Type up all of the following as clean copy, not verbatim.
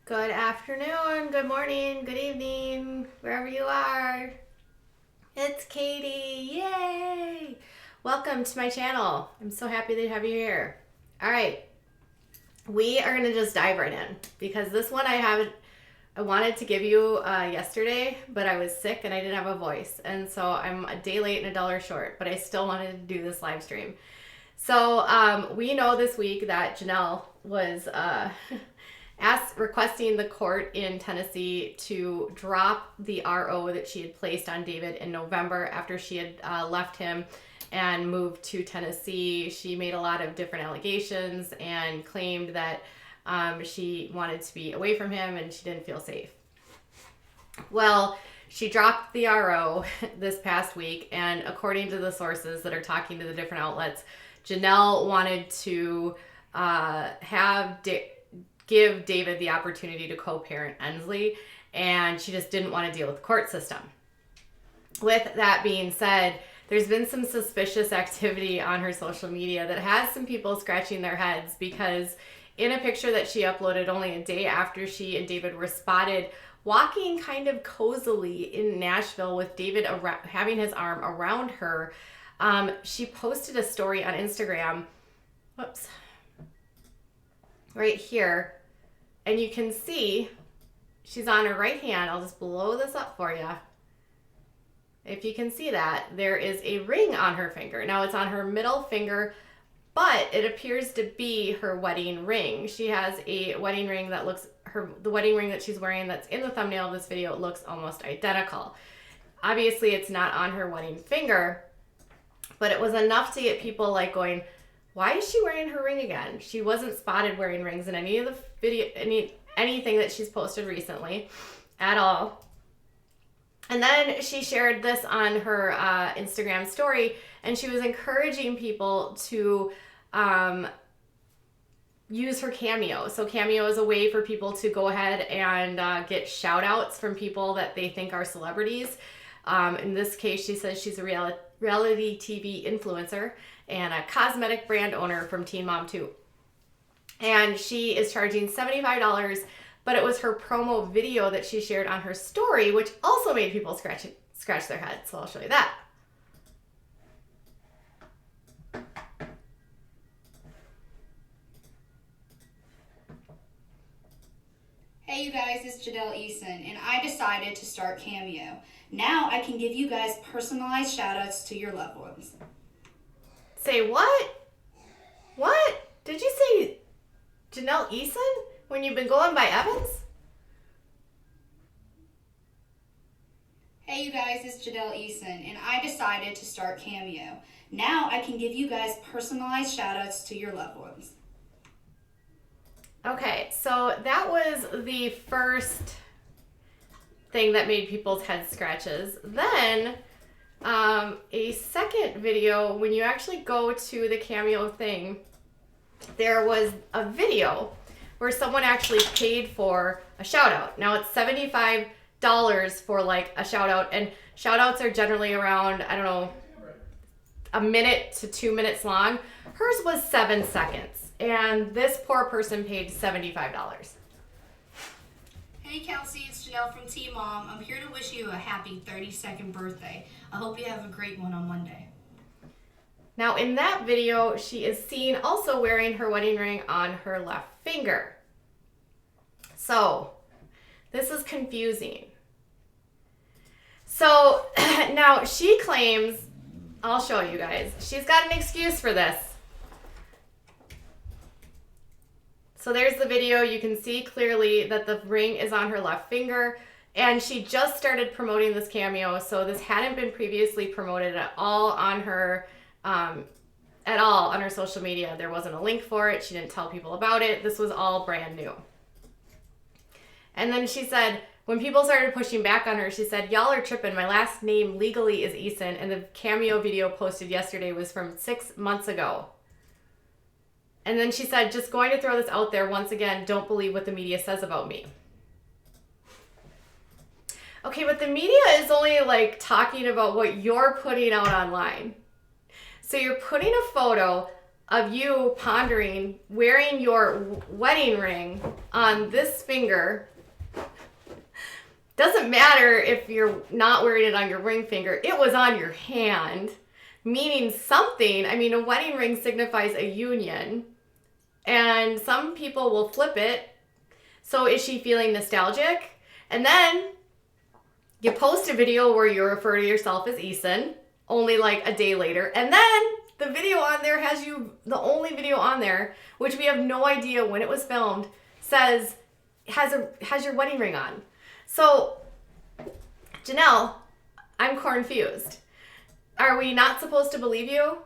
Good afternoon, good morning, good evening, wherever you are. It's Katie, yay! Welcome to my channel. I'm so happy to have you here. All right, we are gonna just dive right in because this one I wanted to give you yesterday, but I was sick and I didn't have a voice. And so I'm a day late and $1 short, but I still wanted to do this live stream. So we know this week that Jenelle was requesting the court in Tennessee to drop the RO that she had placed on David in November after she had left him and moved to Tennessee. She made a lot of different allegations and claimed that she wanted to be away from him and she didn't feel safe. Well, she dropped the RO this past week, and according to the sources that are talking to the different outlets, Jenelle wanted to give David the opportunity to co-parent Ensley, and she just didn't want to deal with the court system. With that being said, there's been some suspicious activity on her social media that has some people scratching their heads, because in a picture that she uploaded only a day after she and David were spotted walking kind of cozily in Nashville with David having his arm around her, she posted a story on Instagram, right here, and you can see she's on her right hand. I'll just blow this up for you. If you can see that, there is a ring on her finger. Now it's on her middle finger, but it appears to be her wedding ring. She has a wedding ring that looks, the wedding ring that she's wearing that's in the thumbnail of this video looks almost identical. Obviously it's not on her wedding finger, but it was enough to get people like going, why is she wearing her ring again? She wasn't spotted wearing rings in any of the video, anything that she's posted recently at all. And then she shared this on her Instagram story, and she was encouraging people to use her Cameo. So Cameo is a way for people to go ahead and get shout outs from people that they think are celebrities. In this case, she says she's a reality TV influencer and a cosmetic brand owner from Teen Mom 2. And she is charging $75, but it was her promo video that she shared on her story, which also made people scratch their heads. So I'll show you that. Hey you guys, it's Jenelle Eason, and I decided to start Cameo. Now I can give you guys personalized shoutouts to your loved ones. Say what? What? Did you say Jenelle Eason when you've been going by Evans? Hey you guys, it's Jenelle Eason, and I decided to start Cameo. Now I can give you guys personalized shoutouts to your loved ones. Okay, so that was the first thing that made people's head scratches. Then a second video, when you actually go to the Cameo thing, there was a video where someone actually paid for a shout out. Now it's $75 for like a shout out, and shout outs are generally around, I don't know, a minute to 2 minutes long. Hers was 7 seconds, and this poor person paid $75. Hey Kelsey, it's Jenelle from Teen Mom. I'm here to wish you a happy 32nd birthday. I hope you have a great one on Monday. Now in that video, she is seen also wearing her wedding ring on her left finger. So this is confusing. So now she claims, I'll show you guys, she's got an excuse for this. So there's the video. You can see clearly that the ring is on her left finger, and she just started promoting this Cameo, so this hadn't been previously promoted at all on her social media. There wasn't a link for it. She didn't tell people about it. This was all brand new. And then she said, when people started pushing back on her, she said, y'all are tripping. My last name legally is Eason, and the Cameo video posted yesterday was from 6 months ago. And then she said, just going to throw this out there once again, don't believe what the media says about me. Okay, but the media is only like talking about what you're putting out online. So you're putting a photo of you pondering wearing your wedding ring on this finger. Doesn't matter if you're not wearing it on your ring finger. It was on your hand, meaning something. I mean, a wedding ring signifies a union, and some people will flip it. So is she feeling nostalgic? And then you post a video where you refer to yourself as Eason, only like a day later. And then the video on there has you, the only video on there, which we have no idea when it was filmed, has your wedding ring on. So, Jenelle, I'm confused. Are we not supposed to believe you?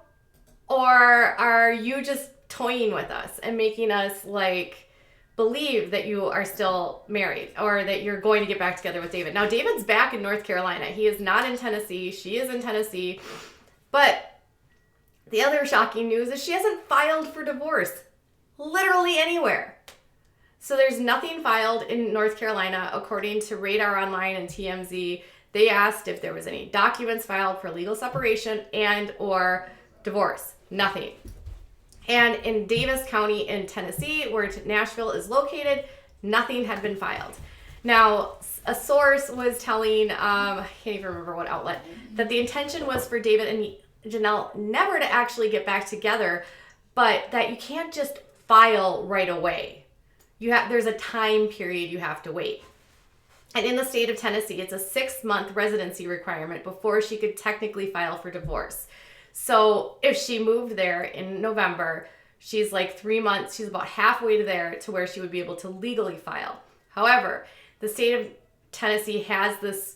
Or are you just toying with us and making us like believe that you are still married or that you're going to get back together with David? Now, David's back in North Carolina. He is not in Tennessee. She is in Tennessee. But the other shocking news is she hasn't filed for divorce literally anywhere. So there's nothing filed in North Carolina, according to Radar Online and TMZ. They asked if there was any documents filed for legal separation and or divorce. Nothing. And in Davis County in Tennessee, where Nashville is located, nothing had been filed. Now, a source was telling, I can't even remember what outlet, that the intention was for David and Jenelle never to actually get back together, but that you can't just file right away. There's a time period you have to wait. And in the state of Tennessee, it's a 6-month residency requirement before she could technically file for divorce. So if she moved there in November, she's like 3 months, she's about halfway to there to where she would be able to legally file. However, the state of Tennessee has this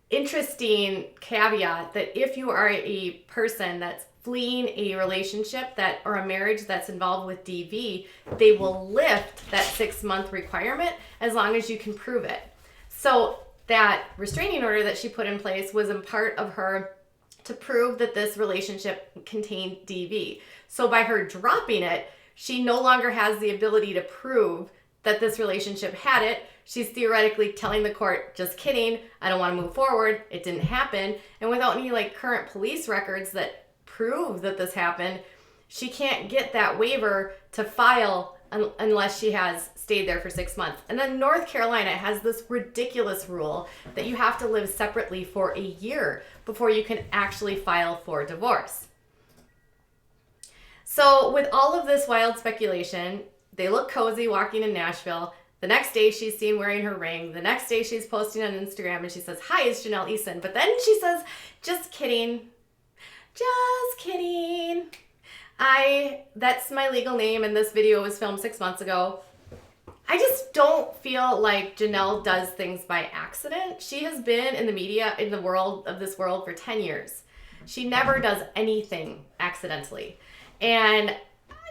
interesting caveat that if you are a person that's fleeing a relationship or a marriage that's involved with DV, they will lift that 6-month requirement as long as you can prove it. So that restraining order that she put in place was in part of her to prove that this relationship contained DV. So by her dropping it, she no longer has the ability to prove that this relationship had it. She's theoretically telling the court, just kidding, I don't want to move forward, it didn't happen. And without any like current police records that prove that this happened, she can't get that waiver to file unless she has stayed there for 6 months. And then North Carolina has this ridiculous rule that you have to live separately for a year before you can actually file for divorce. So with all of this wild speculation, they look cozy walking in Nashville. The next day she's seen wearing her ring. The next day she's posting on Instagram and she says, "Hi, it's Jenelle Eason." But then she says, "Just kidding. Just kidding. That's my legal name and this video was filmed 6 months ago." I just don't feel like Jenelle does things by accident. She has been in the media, in the world of this world for 10 years. She never does anything accidentally. And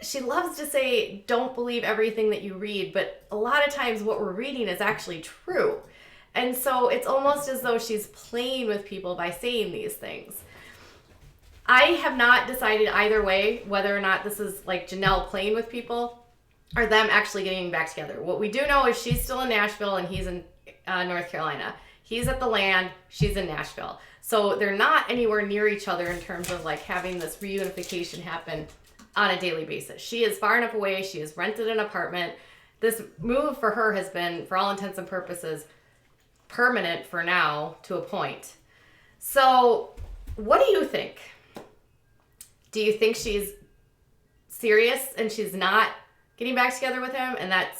she loves to say, don't believe everything that you read, but a lot of times what we're reading is actually true. And so it's almost as though she's playing with people by saying these things. I have not decided either way whether or not this is like Jenelle playing with people or them actually getting back together. What we do know is she's still in Nashville and he's in North Carolina. He's at the land, she's in Nashville. So they're not anywhere near each other in terms of like having this reunification happen on a daily basis. She is far enough away. She has rented an apartment. This move for her has been, for all intents and purposes, permanent for now to a point. So what do you think? Do you think she's serious and she's not getting back together with him and that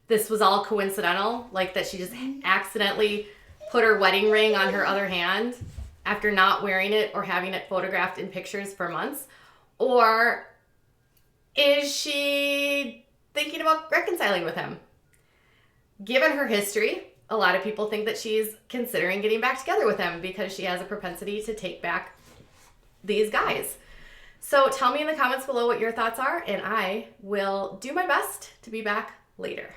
this was all coincidental? Like that she just accidentally put her wedding ring on her other hand after not wearing it or having it photographed in pictures for months? Or is she thinking about reconciling with him? Given her history, a lot of people think that she's considering getting back together with him because she has a propensity to take back these guys. So tell me in the comments below what your thoughts are, and I will do my best to be back later.